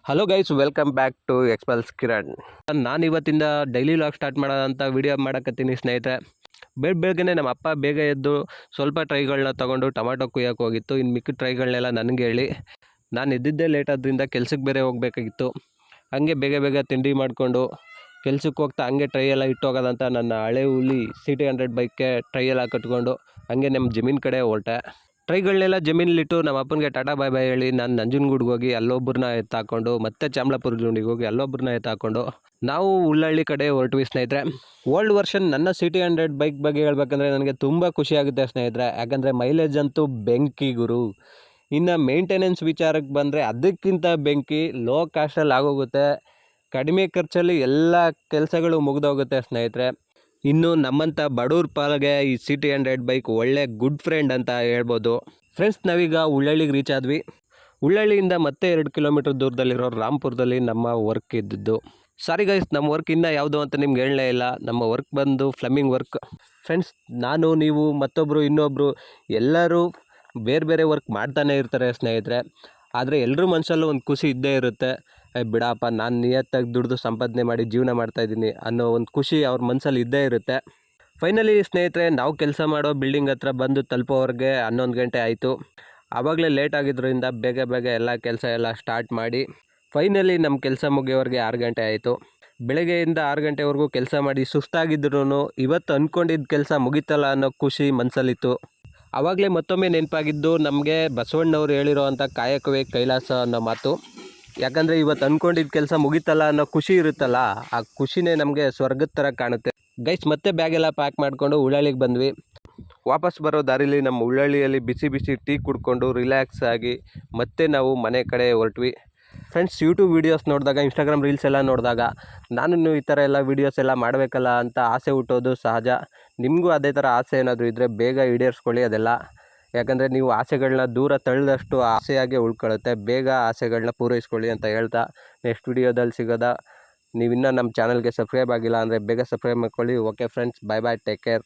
Hello guys, welcome back to Xpulse Kiran. ನಾನು ಇವತ್ತಿಂದ daily vlog start ಮಾಡೋದಂತ ವಿಡಿಯೋ ಮಾಡಕತ್ತೀನಿ ಸ್ನೇಹಿತರೆ. ಬೆಳಗ್ಗೆನೆ ನಮ್ಮ ಅಪ್ಪ ಬೇಗ ಎದ್ದು ಸ್ವಲ್ಪ ಟ್ರೈಗಳನ್ನ ತೊಗೊಂಡು ಟೊಮಾಟೊ ಕುಯ್ಯೋಕೆ ಹೋಗಿತ್ತು. ಇನ್ನು ಮಿಕ್ಕಿದ ಟ್ರೈಗಳನ್ನೆಲ್ಲ ನನಗೆ ಹೇಳಿ, ನಾನು ಎದ್ದಿದ್ದೇ ಲೇಟ್ ಆದ್ದರಿಂದ ಕೆಲ್ಸಕ್ಕೆ ಬೇರೆ ಹೋಗಬೇಕಾಗಿತ್ತು. ಹಂಗೆ ಬೇಗ ತಿಂಡಿ ಮಾಡಿಕೊಂಡು ಕೆಲ್ಸಕ್ಕೆ ಹೋಗ್ತಾ ಹಂಗೆ ಟ್ರೈ ಎಲ್ಲ ಇಟ್ಟೋಗೋದಂತ ನನ್ನ ಹಳೆ ಹುಲಿ CT100 ಬೈಕ್ಗೆ ಟ್ರೈ ಎಲ್ಲ ಕಟ್ಕೊಂಡು ಹಂಗೆ ನಮ್ಮ ಜಮೀನು ಕಡೆ ಹೊರಟೆ. ಟ್ರೈಗಳನ್ನೆಲ್ಲ ಜಮೀನಲ್ಲಿಟ್ಟು ನಮ್ಮ ಅಪ್ಪನಿಗೆ ಟಾಟಾ ಬಾಯ್ ಬಾಯ್ ಹೇಳಿ ನಾನು ನಂಜನಗೂಡಿಗೆ ಹೋಗಿ ಅಲ್ಲೊಬ್ಬರನ್ನ ಎತ್ತಾಕೊಂಡು ಮತ್ತೆ ಚಾಮಲಾಪುರ ಜುಂಡಿಗೆ ಹೋಗಿ ಅಲ್ಲೊಬ್ಬರನ್ನ ಎತ್ತಾಕೊಂಡು ನಾವು ಉಳ್ಳಳ್ಳಿ ಕಡೆ ಹೊರಟ್ವಿ ಸ್ನೇಹಿತರೆ. ಓಲ್ಡ್ ವರ್ಷನ್ ನನ್ನ CT100 ಬೈಕ್ ಬಗ್ಗೆ ಹೇಳ್ಬೇಕಂದ್ರೆ ನನಗೆ ತುಂಬ ಖುಷಿಯಾಗುತ್ತೆ ಸ್ನೇಹಿತರೆ. ಯಾಕಂದರೆ ಮೈಲೇಜ್ ಅಂತೂ ಬೆಂಕಿ ಗುರು. ಇನ್ನು ಮೇಂಟೆನೆನ್ಸ್ ವಿಚಾರಕ್ಕೆ ಬಂದರೆ ಅದಕ್ಕಿಂತ ಬೆಂಕಿ. ಲೋ ಕಾಸ್ಟಲ್ಲಿ ಆಗೋಗುತ್ತೆ, ಕಡಿಮೆ ಖರ್ಚಲ್ಲಿ ಎಲ್ಲ ಕೆಲಸಗಳು ಮುಗಿದೋಗುತ್ತೆ ಸ್ನೇಹಿತರೆ. ಇನ್ನು ನಮ್ಮಂಥ ಬಡವ್ರ ಪಾಲಿಗೆ ಈ CT100 ಬೈಕ್ ಒಳ್ಳೆ ಗುಡ್ ಫ್ರೆಂಡ್ ಅಂತ ಹೇಳ್ಬೋದು. ಫ್ರೆಂಡ್ಸ್, ನಾವೀಗ ಉಳ್ಳಳ್ಳಿಗೆ ರೀಚ್ ಆದ್ವಿ. ಉಳ್ಳಳ್ಳಿಯಿಂದ ಮತ್ತೆ 2 ಕಿಲೋಮೀಟರ್ ದೂರದಲ್ಲಿರೋ ರಾಂಪುರದಲ್ಲಿ ನಮ್ಮ ವರ್ಕ್ ಇದ್ದಿದ್ದು. ಸಾರಿ ಗೈಸ್, ನಮ್ಮ ವರ್ಕ್ ಇನ್ನೂ ಯಾವುದು ಅಂತ ನಿಮ್ಗೆ ಹೇಳಲೇ ಇಲ್ಲ. ನಮ್ಮ ವರ್ಕ್ ಬಂದು ಫ್ಲಮ್ಮಿಂಗ್ ವರ್ಕ್. ಫ್ರೆಂಡ್ಸ್, ನಾನು, ನೀವು, ಮತ್ತೊಬ್ಬರು, ಇನ್ನೊಬ್ಬರು ಎಲ್ಲರೂ ಬೇರೆ ವರ್ಕ್ ಮಾಡ್ತಾನೆ ಇರ್ತಾರೆ ಸ್ನೇಹಿತರೆ. ಆದರೆ ಎಲ್ಲರೂ ಮನಸ್ಸಲ್ಲೂ ಒಂದು ಖುಷಿ ಇದ್ದೇ ಇರುತ್ತೆ. ಬಿಡಪ್ಪ, ನಾನು ನಿಯತ್ತಾಗಿ ದುಡಿದು ಸಂಪಾದನೆ ಮಾಡಿ ಜೀವನ ಮಾಡ್ತಾಯಿದ್ದೀನಿ ಅನ್ನೋ ಒಂದು ಖುಷಿ ಅವ್ರ ಮನಸ್ಸಲ್ಲಿ ಇದ್ದೇ ಇರುತ್ತೆ. ಫೈನಲಿ ಸ್ನೇಹಿತರೆ, ನಾವು ಕೆಲಸ ಮಾಡೋ ಬಿಲ್ಡಿಂಗ್ ಹತ್ರ ಬಂದು ತಲುಪೋವರೆಗೆ 11 ಗಂಟೆ ಆಯಿತು. ಆವಾಗಲೇ ಲೇಟ್ ಆಗಿದ್ದರಿಂದ ಬೇಗ ಎಲ್ಲ ಕೆಲಸ ಎಲ್ಲ ಸ್ಟಾರ್ಟ್ ಮಾಡಿ ಫೈನಲಿ ನಮ್ಮ ಕೆಲಸ ಮುಗಿಯೋವರೆಗೆ 6 ಗಂಟೆ ಆಯಿತು. ಬೆಳಗ್ಗೆಯಿಂದ 6 ಗಂಟೆವರೆಗೂ ಕೆಲಸ ಮಾಡಿ ಸುಸ್ತಾಗಿದ್ರೂ ಇವತ್ತು ಅಂದ್ಕೊಂಡಿದ್ದ ಕೆಲಸ ಮುಗಿತಲ್ಲ ಅನ್ನೋ ಖುಷಿ ಮನಸ್ಸಲ್ಲಿತ್ತು. ಆವಾಗಲೇ ಮತ್ತೊಮ್ಮೆ ನೆನಪಾಗಿದ್ದು ನಮಗೆ ಬಸವಣ್ಣವ್ರು ಹೇಳಿರೋ ಅಂಥ ಕಾಯಕವೇ ಕೈಲಾಸ ಅನ್ನೋ ಮಾತು. ಯಾಕಂದರೆ ಇವತ್ತು ಅಂದ್ಕೊಂಡಿದ್ದ ಕೆಲಸ ಮುಗಿತಲ್ಲ ಅನ್ನೋ ಖುಷಿ ಇರುತ್ತಲ್ಲ, ಆ ಖುಷಿನೇ ನಮಗೆ ಸ್ವರ್ಗದ ಥರ ಕಾಣುತ್ತೆ. ಗೈಸ್, ಮತ್ತೆ ಬ್ಯಾಗೆಲ್ಲ ಪ್ಯಾಕ್ ಮಾಡಿಕೊಂಡು ಉಳ್ಳಳ್ಳಿಗೆ ಬಂದ್ವಿ. ವಾಪಸ್ ಬರೋ ದಾರಿಲಿ ನಮ್ಮ ಉಳ್ಳಳ್ಳಿಯಲ್ಲಿ ಬಿಸಿ ಟೀ ಕುಡ್ಕೊಂಡು ರಿಲ್ಯಾಕ್ಸ್ ಆಗಿ ಮತ್ತೆ ನಾವು ಮನೆ ಕಡೆ ಹೊರಟ್ವಿ. ಫ್ರೆಂಡ್ಸ್, ಯೂಟ್ಯೂಬ್ ವೀಡಿಯೋಸ್ ನೋಡಿದಾಗ, ಇನ್ಸ್ಟಾಗ್ರಾಮ್ ರೀಲ್ಸ್ ಎಲ್ಲ ನೋಡಿದಾಗ ನಾನು ಈ ಥರ ಎಲ್ಲ ವೀಡಿಯೋಸ್ ಎಲ್ಲ ಮಾಡಬೇಕಲ್ಲ ಅಂತ ಆಸೆ ಹುಟ್ಟೋದು ಸಹಜ. ನಿಮಗೂ ಅದೇ ಥರ ಆಸೆ ಏನಾದರೂ ಇದ್ದರೆ ಬೇಗ ಈಡೇರಿಸ್ಕೊಳ್ಳಿ ಅದೆಲ್ಲ. ಯಾಕಂದರೆ ನೀವು ಆಸೆಗಳನ್ನ ದೂರ ತಳ್ಳಿದಷ್ಟು ಆಸೆಯಾಗೆ ಉಳ್ಕೊಳ್ಳುತ್ತೆ. ಬೇಗ ಆಸೆಗಳನ್ನ ಪೂರೈಸ್ಕೊಳ್ಳಿ ಅಂತ ಹೇಳ್ತಾ ನೆಕ್ಸ್ಟ್ ವಿಡಿಯೋದಲ್ಲಿ ಸಿಗೋದ. ನೀವಿನ್ನೂ ನಮ್ಮ ಚಾನಲ್ಗೆ ಸಬ್ಸ್ಕ್ರೈಬ್ ಆಗಿಲ್ಲ ಅಂದರೆ ಬೇಗ ಸಬ್ಸ್ಕ್ರೈಬ್ ಮಾಡ್ಕೊಳ್ಳಿ. Okay friends, bye take care.